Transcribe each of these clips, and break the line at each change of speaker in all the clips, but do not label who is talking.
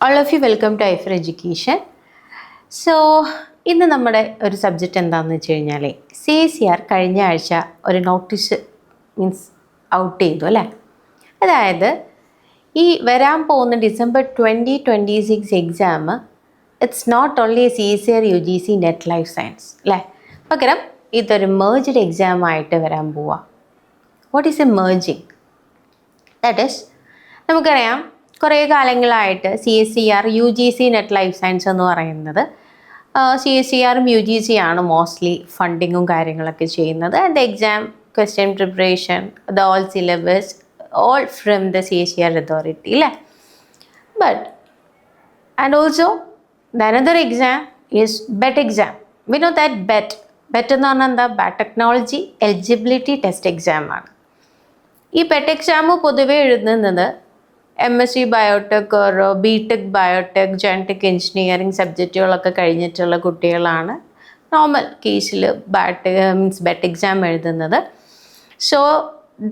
All of you welcome to IFR Education. So, ഇന്ന് നമ്മുടെ ഒരു സബ്ജക്റ്റ് എന്താണെന്ന് വെച്ച് കഴിഞ്ഞാൽ CACR കഴിഞ്ഞ ആഴ്ച ഒരു നോട്ടീസ് ഔട്ട് ചെയ്തു അല്ലേ. അതായത് ഈ വരാൻ പോകുന്ന December 2026 exam it's not only CACR UGC net life science അല്ലേ, പകരം ഇതൊരു മേർജ്ഡ് എക്സാം ആയിട്ട് വരാൻ പോവുക. What is a merging? That is, നമുക്കറിയാം കുറേ കാലങ്ങളായിട്ട് CACR UGC net life science എന്ന് പറയുന്നത് CACRും UGC ആണ് മോസ്റ്റ്ലി ഫണ്ടിങ്ങും കാര്യങ്ങളൊക്കെ ചെയ്യുന്നത്. And exam question preparation the all syllabus all from the CACR authority അല്ലേ. But and also the another exam is BET exam. We know that BET എന്ന് പറഞ്ഞാൽ എന്താ? ബയോടെക്നോളജി എലിജിബിലിറ്റി ടെസ്റ്റ് എക്സാമാണ്. ഈ BET എക്സാം പൊതുവേ എഴുതുന്നത് MSc biotech or BTech biotech genetic engineering സബ്ജക്റ്റുകളൊക്കെ കഴിഞ്ഞിട്ടുള്ള കുട്ടികളാണ് നോർമൽ കേസിൽ BET എക്സാം എഴുതുന്നത്. So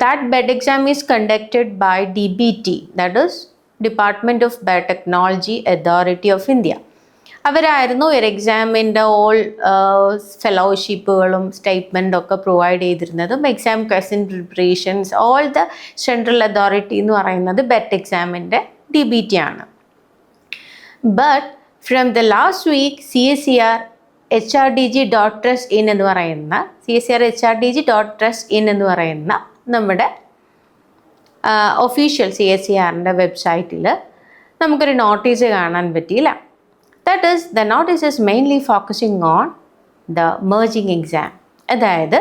that BET exam is conducted by DBT, that is department of biotechnology authority of India. അവരായിരുന്നു ഒരു എക്സാമിൻ്റെ ഓൾ ഫെലോഷിപ്പുകളും സ്റ്റൈറ്റ്മെൻറ്റും ഒക്കെ പ്രൊവൈഡ് ചെയ്തിരുന്നതും. Exam question preparations all the central authority എന്ന് പറയുന്നത് BET എക്സാമിൻ്റെ DBT ആണ്. But from the last week CACR HRDG.trust.in എന്ന് പറയുന്ന CACR HRDG.trust.in എന്ന് പറയുന്ന നമ്മുടെ ഒഫീഷ്യൽ CACRൻ്റെ വെബ്സൈറ്റിൽ നമുക്കൊരു നോട്ടീസ് കാണാൻ പറ്റിയില്ല. That is, the notice is mainly focusing on the merging exam. അതായത്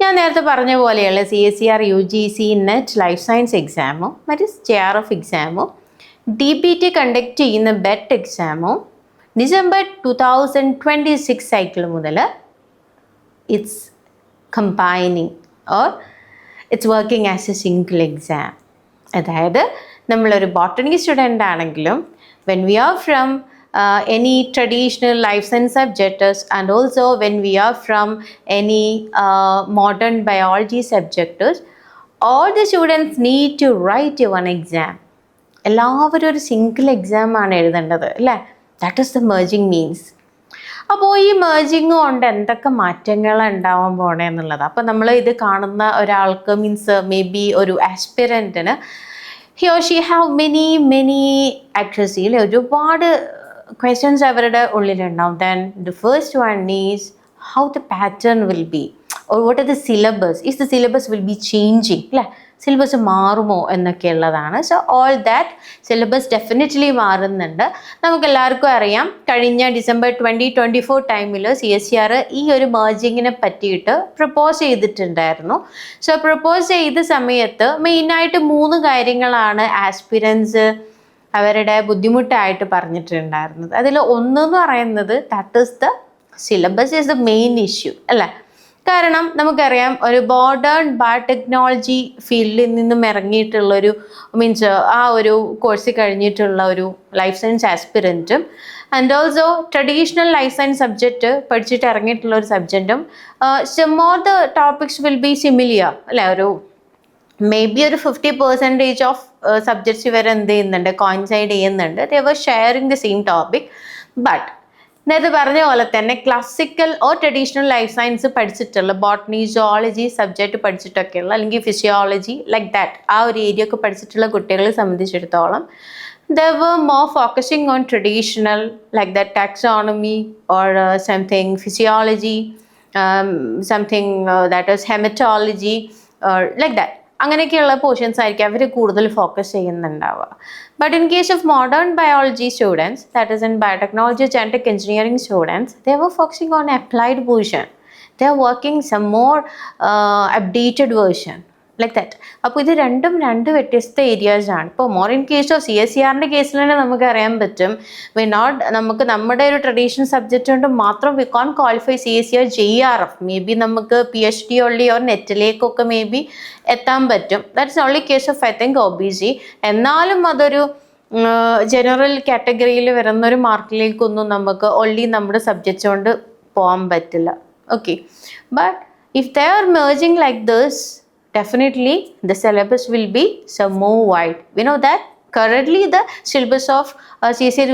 ഞാൻ നേരത്തെ പറഞ്ഞ പോലെയുള്ള CACR UGC net life science എക്സാമും മറ്റ് JRF എക്സാമും DBT കണ്ടക്ട് ചെയ്യുന്ന BET എക്സാമും ഡിസംബർ 2026 സൈക്കിൾ മുതൽ it's combining or it's working as a single exam. അതായത് നമ്മളൊരു ബോട്ടണി സ്റ്റുഡൻ്റ് ആണെങ്കിലും when we are from any traditional life science subjects and also when we are from any modern biology subjects, all the students need to write one exam. എല്ലാവരും ഒരു single exam ആണ് എഴുതേണ്ടത് അല്ലേ. That is the merging means. അപ്പോൾ ഈ merging കൊണ്ട് എന്തൊക്കെ മാറ്റങ്ങൾ ഉണ്ടാവാൻ പോണേ എന്നുള്ളത്. അപ്പോൾ നമ്മൾ ഇത് കാണുന്ന ഒരാൾക്ക് മീൻസ് മേ ബി ഒരു ആസ്പിരൻറ്റിന് he or she have many accuracy അല്ലേ, ഒരുപാട് questions അവരുടെ ഉള്ളിലുണ്ടാവും. Then the first one is how the pattern will be or what are the syllabus, is the syllabus will be changing അല്ലേ, syllabus മാറുമോ എന്നൊക്കെയുള്ളതാണ്. So all that syllabus definitely മാറുന്നുണ്ട്. നമുക്കെല്ലാവർക്കും അറിയാം കഴിഞ്ഞ ഡിസംബർ 2024 ടൈമിൽ CACR ഈ ഒരു മേർജിങ്ങിനെ പറ്റിയിട്ട് പ്രപ്പോസ് ചെയ്തിട്ടുണ്ടായിരുന്നു. സോ പ്രപ്പോസ് ചെയ്ത സമയത്ത് മെയിനായിട്ട് 3 കാര്യങ്ങളാണ് ആസ്പിരൻസ് അവരുടെ ബുദ്ധിമുട്ടായിട്ട് പറഞ്ഞിട്ടുണ്ടായിരുന്നത്. അതിൽ ഒന്നെന്ന് പറയുന്നത് that is the syllabus is the main issue അല്ലേ. കാരണം നമുക്കറിയാം ഒരു മോഡേൺ ബയോടെക്നോളജി ഫീൽഡിൽ നിന്നും ഇറങ്ങിയിട്ടുള്ളൊരു മീൻസ് ആ ഒരു കോഴ്സ് കഴിഞ്ഞിട്ടുള്ള ഒരു ലൈഫ് സയൻസ് ആസ്പിരൻറ്റും and also traditional life science subject പഠിച്ചിട്ട് ഇറങ്ങിയിട്ടുള്ള ഒരു സബ്ജക്റ്റും some or the topics will be similar അല്ലേ. ഒരു മേ ബി ഒരു 50% ഓഫ് സബ്ജക്ട്സ് ഇവർ എന്ത് ചെയ്യുന്നുണ്ട്, കോയിൻസൈഡ് ചെയ്യുന്നുണ്ട്. They were sharing the same topic. But നേരത്തെ പറഞ്ഞ പോലെ തന്നെ classical or traditional life science പഠിച്ചിട്ടുള്ള ബോട്ടണി സുവോളജി സബ്ജക്റ്റ് പഠിച്ചിട്ടൊക്കെയുള്ള അല്ലെങ്കിൽ ഫിസിയോളജി ലൈക്ക് ദാറ്റ് ആ ഒരു ഏരിയ ഒക്കെ പഠിച്ചിട്ടുള്ള കുട്ടികളെ സംബന്ധിച്ചിടത്തോളം they were more focusing on traditional like that taxonomy or something physiology, something that is hematology or like that. അങ്ങനെയൊക്കെയുള്ള പോർഷൻസ് ആയിരിക്കും അവർ കൂടുതൽ ഫോക്കസ് ചെയ്യുന്നുണ്ടാവുക. But in case of modern biology students that is in biotechnology genetic engineering students they were focusing on applied portion. They are working some more updated version like that. അപ്പോൾ ഇത് രണ്ടും വ്യത്യസ്ത ഏരിയാസാണ്. ഇപ്പോൾ മോർ ഇൻ കേസ് ഓഫ് CACRൻ്റെ കേസിൽ തന്നെ നമുക്കറിയാൻ പറ്റും നമുക്ക് നമ്മുടെ ഒരു ട്രഡീഷണൽ സബ്ജക്റ്റ് കൊണ്ട് മാത്രം we can qualify CACR JRF. Maybe നമുക്ക് PhD ഉള്ളി ഓർ നെറ്റിലേക്കൊക്കെ മേ ബി എത്താൻ പറ്റും. That's only case of I think OBC. എന്നാലും അതൊരു ജനറൽ കാറ്റഗറിയിൽ വരുന്നൊരു മാർക്കിലേക്കൊന്നും നമുക്ക് ഓൺലി നമ്മുടെ സബ്ജക്റ്റ് കൊണ്ട് പോകാൻ പറ്റില്ല. Okay, but if they are merging like this, definitely the syllabus will be some more wide. We know that currently the syllabus of CSR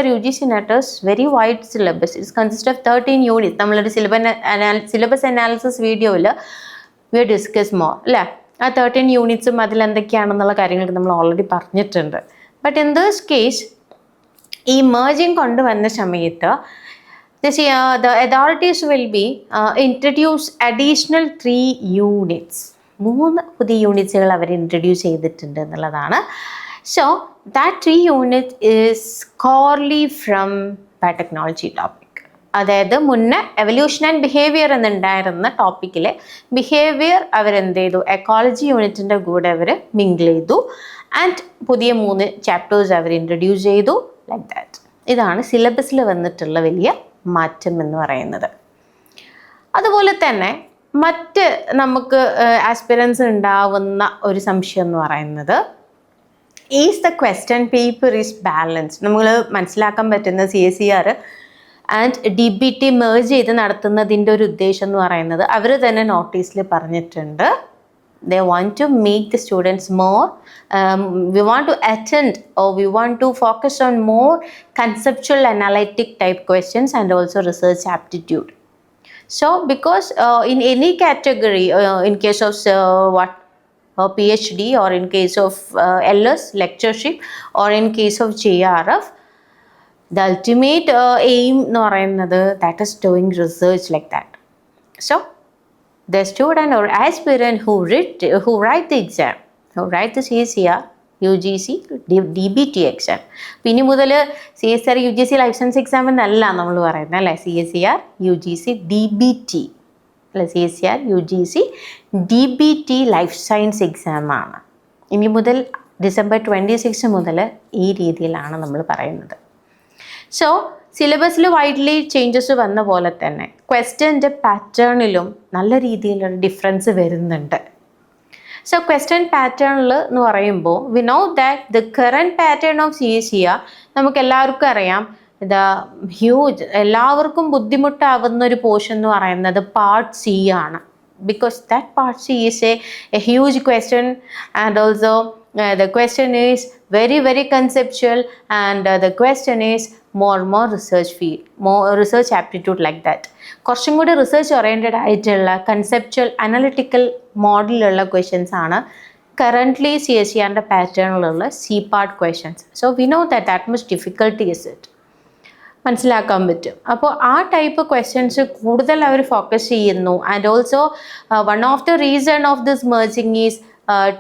UGC NET is very wide syllabus. It consists of 13 units. നമ്മളൊരു syllabus analysis വീഡിയോയിൽ we discuss more അല്ലേ? ആ 13 യൂണിറ്റ്സും അതിലെന്തൊക്കെയാണെന്നുള്ള കാര്യങ്ങൾക്ക് നമ്മൾ already പറഞ്ഞിട്ടുണ്ട്. But in this case ഈ merging കൊണ്ടുവന്ന സമയത്ത് the authorities will be introduce additional 3 units. 3 പുതിയ യൂണിറ്റ്സുകൾ അവർ ഇൻട്രൊഡ്യൂസ് ചെയ്തിട്ടുണ്ട് എന്നുള്ളതാണ്. So that 3 unit is corely from biotechnology topic. അതായത് മുന്നേ എവല്യൂഷൻ ആൻഡ് ബിഹേവിയർ എന്നുണ്ടായിരുന്ന ടോപ്പിക്കിലെ ബിഹേവിയർ അവരെന്ത് ചെയ്തു, എക്കോളജി യൂണിറ്റിൻ്റെ കൂടെ അവർ മിങ്കിൾ ചെയ്തു. ആൻഡ് പുതിയ 3 ചാപ്റ്റേഴ്സ് അവർ ഇൻട്രൊഡ്യൂസ് ചെയ്തു. Like that. ഇതാണ് സിലബസിൽ വന്നിട്ടുള്ള വലിയ മാറ്റം എന്ന് പറയുന്നത്. അതുപോലെ തന്നെ മറ്റ് നമുക്ക് ആസ്പിറൻസ് ഉണ്ടാവുന്ന ഒരു സംശയം എന്ന് പറയുന്നത്, is the question paper is balance. നമ്മൾ മനസ്സിലാക്കാൻ പറ്റുന്ന CSER ആൻഡ് DBT മേർജ് ചെയ്ത് നടത്തുന്നതിൻ്റെ ഒരു ഉദ്ദേശം എന്ന് പറയുന്നത് അവർ തന്നെ നോട്ടീസിൽ പറഞ്ഞിട്ടുണ്ട്. They want to make the students more, we want to attend or we want to focus on more conceptual analytic type questions and also research aptitude. So because in any category, in case of PhD or in case of LS lectureship or in case of JRF, the ultimate aim എന്ന് പറയുന്നത് that is doing research like that. So the student or aspirant who write the exam, who write the CSER, UGC, DBT exam. പിന്നെ മുതൽ CSER UGC license exam എന്നല്ല നമ്മൾ പറയുന്നത് അല്ലേ, CSER UGC DBT അല്ലെ, CSER UGC DBT life science എക്സാമാണ്. ഇനി മുതൽ December 26 മുതൽ ഈ രീതിയിലാണ് നമ്മൾ പറയുന്നത്. സോ സിലബസിൽ വൈഡ്ലി ചേഞ്ചസ് വന്ന പോലെ തന്നെ ക്വസ്റ്റ്യൻ്റെ പാറ്റേണിലും നല്ല രീതിയിലൊരു ഡിഫറൻസ് വരുന്നുണ്ട്. സോ ക്വസ്റ്റ്യൻ പാറ്റേണിൽ എന്ന് പറയുമ്പോൾ V know that the current pattern of CSER നമുക്ക് എല്ലാവർക്കും അറിയാം. ഹ്യൂജ് എല്ലാവർക്കും ബുദ്ധിമുട്ടാവുന്ന ഒരു പോർഷൻ എന്ന് പറയുന്നത് പാർട്ട് C ആണ്. because that part C is a huge question and also the question is very very conceptual and the question is more research field, more research aptitude like that. കുറച്ചും കൂടി research oriented ആയിട്ടുള്ള conceptual analytical മോഡലുള്ള questions ആണ് currently CSERൻ്റെ പാറ്റേണിലുള്ള C part questions. So we know that much difficulty is it, മനസ്സിലാക്കാൻ പറ്റും. അപ്പോൾ ആ ടൈപ്പ് ക്വസ്റ്റ്യൻസ് കൂടുതൽ അവർ ഫോക്കസ് ചെയ്യുന്നു. And also one of the reason of this merging is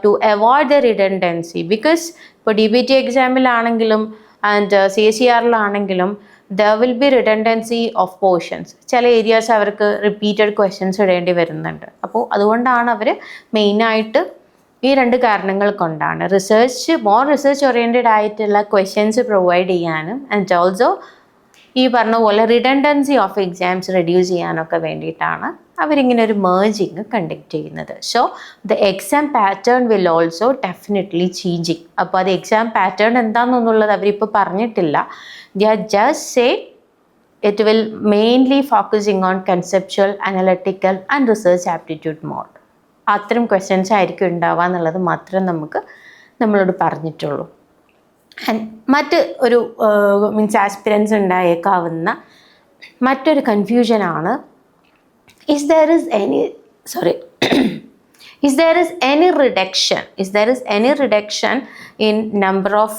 to avoid the redundancy. Because ഇപ്പോൾ DBT എക്സാമിലാണെങ്കിലും ആൻഡ് CSERലാണെങ്കിലും there will be redundancy of portions. ചില ഏരിയാസ് അവർക്ക് റിപ്പീറ്റഡ് ക്വസ്റ്റ്യൻസ് ഇടേണ്ടി വരുന്നുണ്ട്. അപ്പോൾ അതുകൊണ്ടാണ് അവർ മെയിനായിട്ട് ഈ 2 കാരണങ്ങൾ കൊണ്ടാണ് മോർ റിസർച്ച് ഓറിയൻറ്റഡ് ആയിട്ടുള്ള ക്വസ്റ്റ്യൻസ് പ്രൊവൈഡ് ചെയ്യാനും ആൻഡ് ഓൾസോ ഈ പറഞ്ഞ പോലെ റിഡൻഡൻസി ഓഫ് എക്സാംസ് റെഡ്യൂസ് ചെയ്യാനൊക്കെ വേണ്ടിയിട്ടാണ് അവരിങ്ങനെ ഒരു മേർജിങ് കണ്ടക്ട് ചെയ്യുന്നത്. So the exam pattern will also definitely changing. അപ്പോൾ അത് എക്സാം പാറ്റേൺ എന്താണെന്നുള്ളത് അവരിപ്പോൾ പറഞ്ഞിട്ടില്ല. They are just say it will mainly focusing on conceptual, analytical and research aptitude mode. അത്തരം ക്വസ്റ്റ്യൻസ് ആയിരിക്കും ഉണ്ടാവുക എന്നുള്ളത് മാത്രം നമ്മളോട് പറഞ്ഞിട്ടുള്ളൂ. ആൻഡ് മറ്റ് ഒരു മീൻസ് ആസ്പിരൻസ് ഉണ്ടായേക്കാവുന്ന മറ്റൊരു കൺഫ്യൂഷനാണ് is there is any reduction in number of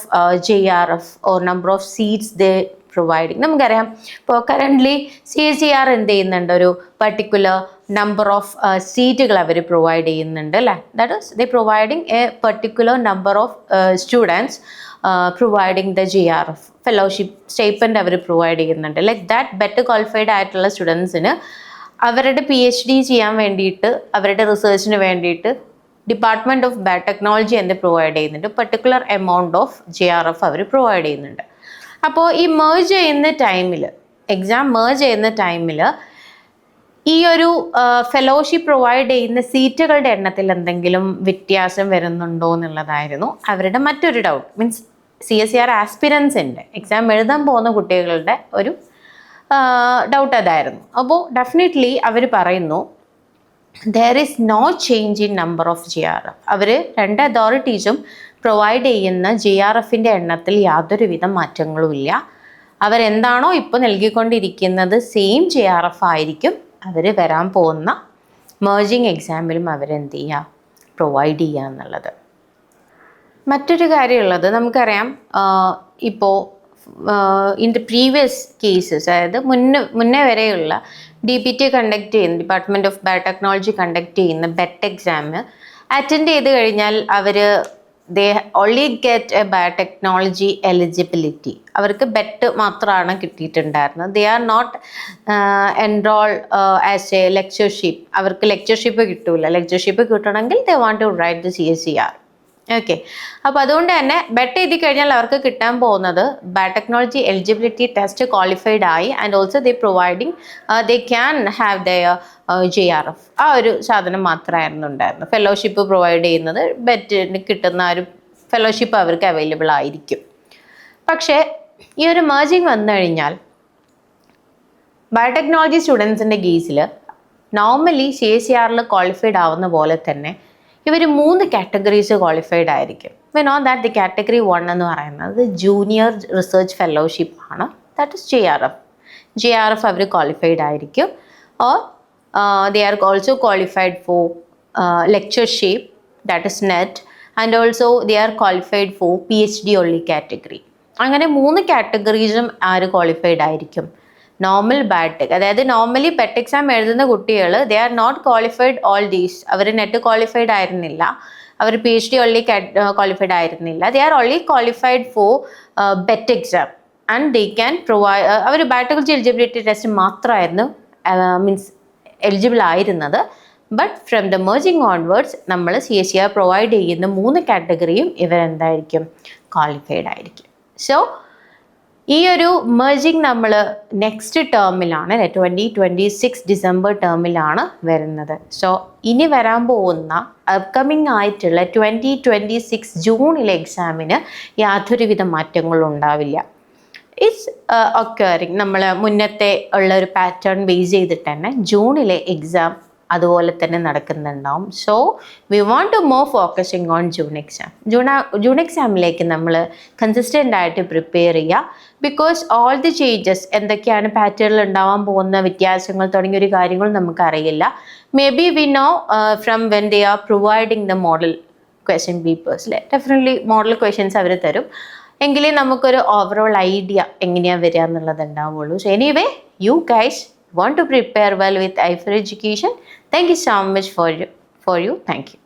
JRF or number of seats they providing. നമുക്കറിയാം ഇപ്പോൾ കറൻ്റ്ലി CSER എന്ത് ചെയ്യുന്നുണ്ട്, ഒരു പർട്ടിക്കുലർ നമ്പർ ഓഫ് സീറ്റുകൾ അവർ പ്രൊവൈഡ് ചെയ്യുന്നുണ്ട് അല്ലേ. That is they providing a particular number of students providing the JRF fellowship stipend അവർ provide ചെയ്യുന്നുണ്ട്. ലൈക്ക് ദാറ്റ് ബെറ്റർ ക്വാളിഫൈഡ് ആയിട്ടുള്ള സ്റ്റുഡൻസിന് അവരുടെ PhD ചെയ്യാൻ വേണ്ടിയിട്ട് അവരുടെ റിസർച്ചിന് വേണ്ടിയിട്ട് ഡിപ്പാർട്ട്മെൻറ്റ് ഓഫ് ബയോടെക്നോളജി എന്ത് പ്രൊവൈഡ് ചെയ്യുന്നുണ്ട്, പെർട്ടിക്കുലർ എമൗണ്ട് ഓഫ് JRF അവർ പ്രൊവൈഡ് ചെയ്യുന്നുണ്ട്. അപ്പോൾ ഈ മേർജ് ചെയ്യുന്ന ടൈമിൽ, എക്സാം മേർജ് ചെയ്യുന്ന ടൈമിൽ ഈ ഒരു ഫെലോഷിപ്പ് പ്രൊവൈഡ് ചെയ്യുന്ന സീറ്റുകളുടെ എണ്ണത്തിൽ എന്തെങ്കിലും വ്യത്യാസം വരുന്നുണ്ടോ എന്നുള്ളതായിരുന്നു അവരുടെ മറ്റൊരു ഡൗട്ട്. മീൻസ് CSER ആസ്പിരൻസിൻ്റെ എക്സാം എഴുതാൻ പോകുന്ന കുട്ടികളുടെ ഒരു ഡൗട്ട് അതായിരുന്നു. അപ്പോൾ ഡെഫിനറ്റ്ലി അവർ പറയുന്നു there is no change in number of JRF. അവർ 2 അതോറിറ്റീസും പ്രൊവൈഡ് ചെയ്യുന്ന JRFൻ്റെ എണ്ണത്തിൽ യാതൊരുവിധ മാറ്റങ്ങളുമില്ല. അവരെന്താണോ ഇപ്പോൾ നൽകിക്കൊണ്ടിരിക്കുന്നത് സെയിം JRF ആയിരിക്കും അവർ വരാൻ പോകുന്ന മേർജിങ് എക്സാമിലും അവരെന്ത് ചെയ്യുക, പ്രൊവൈഡ് ചെയ്യുക എന്നുള്ളത്. മറ്റൊരു കാര്യമുള്ളത് നമുക്കറിയാം, ഇപ്പോൾ ഇൻ ദ പ്രീവിയസ് കേസസ്, അതായത് മുന്നേ വരെയുള്ള DPT കണ്ടക്ട് ചെയ്യുന്ന ഡിപ്പാർട്ട്മെൻറ്റ് ഓഫ് ബയോടെക്നോളജി കണ്ടക്ട് ചെയ്യുന്ന ബെറ്റ് എക്സാം അറ്റൻഡ് ചെയ്ത് കഴിഞ്ഞാൽ അവർ they only get a biotechnology eligibility. അവർക്ക് ബെറ്റ് മാത്രമാണ് കിട്ടിയിട്ടുണ്ടായിരുന്നത്. They are not enrol as a lectureship. അവർക്ക് ലെക്ചർഷിപ്പ് കിട്ടൂല. ലെക്ചർഷിപ്പ് കിട്ടണമെങ്കിൽ they want to write the CSER. Okay, അപ്പോൾ അതുകൊണ്ട് തന്നെ ബെറ്റ് എഴുതി കഴിഞ്ഞാൽ അവർക്ക് കിട്ടാൻ പോകുന്നത് ബയോടെക്നോളജി എലിജിബിലിറ്റി ടെസ്റ്റ് ക്വാളിഫൈഡ് ആയി, and also they providing they can have their JRF. ആ ഒരു സാധനം മാത്രമായിരുന്നു ഉണ്ടായിരുന്നു. ഫെലോഷിപ്പ് പ്രൊവൈഡ് ചെയ്യുന്നത് ബെറ്റിന് കിട്ടുന്ന ഒരു ഫെലോഷിപ്പ് അവർക്ക് അവൈലബിൾ ആയിരിക്കും. പക്ഷേ ഈ ഒരു മേർജിങ് വന്നു കഴിഞ്ഞാൽ ബയോടെക്നോളജി സ്റ്റുഡൻസിൻ്റെ കേസിൽ നോർമലി CSERൽ ക്വാളിഫൈഡ് ആവുന്ന പോലെ തന്നെ ഇവർ 3 കാറ്റഗറീസ് ക്വാളിഫൈഡ് ആയിരിക്കും. We know that the category 1 എന്ന് പറയുന്നത് ജൂനിയർ റിസർച്ച് ഫെലോഷിപ്പ് ആണ്. ദാറ്റ് ഇസ് JRF അവർ ക്വാളിഫൈഡ് ആയിരിക്കും. Or they are also qualified for lectureship, that is NET, and also they are qualified for PhD only category. അങ്ങനെ 3 കാറ്റഗറീസും ആര് qualified ആയിരിക്കും? Normal biotech, അതായത് normally BET exam എഴുതുന്ന കുട്ടികൾ they are not qualified all these. അവർ NET qualified ആയിരുന്നില്ല, അവർ PhD only qualified ആയിരുന്നില്ല. They are only qualified for BET exam and they can provide. അവർ ബയോടെക്നോളജി എലിജിബിലിറ്റി ടെസ്റ്റ് മാത്രമായിരുന്നു മീൻസ് എലിജിബിൾ ആയിരുന്നത്. But from the merging onwards നമ്മൾ CSER provide ചെയ്യുന്ന 3 കാറ്റഗറിയും ഇവരെന്തായിരിക്കും? Qualified ആയിരിക്കും. സോ ഈ ഒരു മേർജിങ് നമ്മൾ നെക്സ്റ്റ് ടേമിലാണ്, 2026 ഡിസംബർ ടേമിലാണ് വരുന്നത്. സോ ഇനി വരാൻ പോകുന്ന അപ്കമിങ് ആയിട്ടുള്ള 2026 ജൂണിലെ എക്സാമിന് യാതൊരുവിധ മാറ്റങ്ങളും ഉണ്ടാവില്ല. ഇറ്റ്സ് ഒക്കറിങ് നമ്മൾ മുന്നത്തെ ഉള്ള ഒരു പാറ്റേൺ ബേസ് ചെയ്തിട്ട് തന്നെ ജൂണിലെ എക്സാം അതുപോലെ തന്നെ നടക്കുന്നുണ്ടാവും. So we want to more focusing on June exam. June എക്സാമിലേക്ക് നമ്മൾ കൺസിസ്റ്റൻ്റ് ആയിട്ട് പ്രിപ്പയർ ചെയ്യുക. ബിക്കോസ് ഓൾ ദി ചേഞ്ചസ്, എന്തൊക്കെയാണ് പാറ്റേണിൽ ഉണ്ടാവാൻ പോകുന്ന വ്യത്യാസങ്ങൾ തുടങ്ങിയ ഒരു കാര്യങ്ങളും നമുക്കറിയില്ല. Maybe we know from when they are providing the model question പേപ്പേഴ്സിൽ ഡെഫിനറ്റ്ലി മോഡൽ ക്വസ്റ്റ്യൻസ് അവർ തരും. എങ്കിലേ നമുക്കൊരു ഓവറോൾ ഐഡിയ എങ്ങനെയാണ് വരിക എന്നുള്ളത് ഉണ്ടാവുള്ളൂ. So anyway, you guys want to prepare well with i4Education. Thank you so much for you. Thank you.